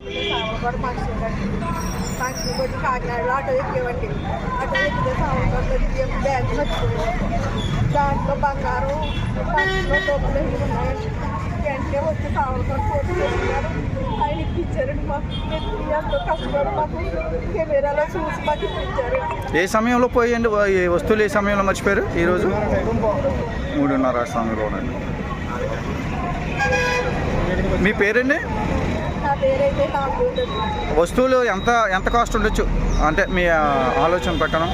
Samalkot function వచ్చి కాకినాడలో auto ఎక్కేవండి. Auto ఎక్కితే సామలకోటలో బ్యాగ్ మర్చిపోయాడు. దాంట్లో బంగారం ఫంక్షన్లో డబ్బులు అవి ఉన్నాయండి. వెంటనే వచ్చి సామలకోట ఫోటో చేసుకున్నారు. ఆయన ఇప్పించారండి. మాకు ఎంతో కష్టపడి మాకు కెమెరాలో చూసి మాకు ఇప్పించారు. ఏ సమయంలో పోయండి ఈ వస్తువులు ఏ సమయంలో మర్చిపోయారు? ఈరోజు 3:30 సమయంలోనండి. మీ పేరండి? నా పేరైతే నాకు వస్తువులు ఎంత కాస్ట్ ఉండొచ్చు అంటే మీ ఆలోచన ప్రకారం?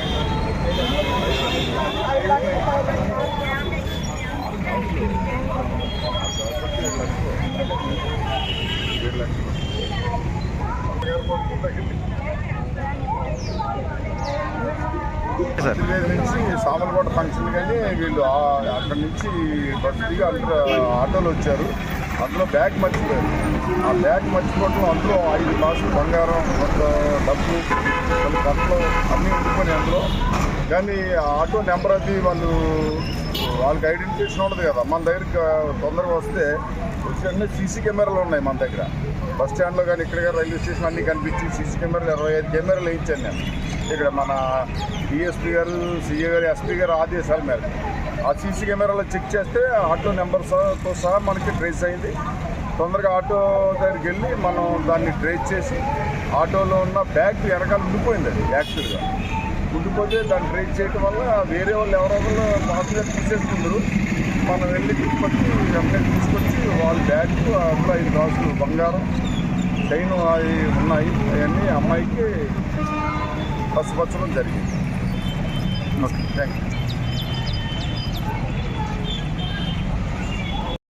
నుంచి సామలకోట ఫంక్షన్ కానీ వీళ్ళు అక్కడి నుంచి బస్సు దిగి అందరూ ఆటోలు వచ్చారు. అందులో బ్యాగ్ మర్చిపోయారు. ఆ బ్యాగ్ మర్చిపోవడం అందులో 5 గ్లాసులు బంగారం, డబ్బు, కొన్ని కట్టలు అన్నీ ఉండిపోయినాయి అందులో. కానీ ఆటో నెంబర్ అది వాళ్ళకి ఐడెంటిఫికేషన్ ఉండదు కదా. మన దగ్గరికి తొందరగా వస్తే వచ్చిన సీసీ కెమెరాలు ఉన్నాయి మన దగ్గర. బస్ స్టాండ్లో కానీ ఇక్కడ కానీ రైల్వే స్టేషన్ అన్నీ కనిపించి సీసీ కెమెరాలు 25 కెమెరాలు వేయించాను నేను. ఇక్కడ మన డిఎస్పీ గారు, సిఏ గారు, ఎస్పీ గారు ఆదేశాల మేరకు ఆ సీసీ కెమెరాలో చెక్ చేస్తే ఆటో నెంబర్తో సహా మనకి ట్రేస్ అయింది. తొందరగా ఆటో దగ్గరికి వెళ్ళి మనం దాన్ని ట్రేస్ చేసి ఆటోలో ఉన్న బ్యాగ్ వెనకాల ఉండిపోయింది. అది యాక్చువల్గా ఉండిపోతే దాన్ని ట్రేస్ చేయడం వల్ల వేరే వాళ్ళు ఎవరెవరో పాసుగా తీసేసుకుంటారు. మనం వెళ్ళి తీసుకొచ్చి వాళ్ళ బ్యాగ్ అందులో 5 గ్లాసులు బంగారం, చైన్ అవి ఉన్నాయి. అవన్నీ అమ్మాయికి పసుపచ్చడం జరిగింది. Okay, thank you.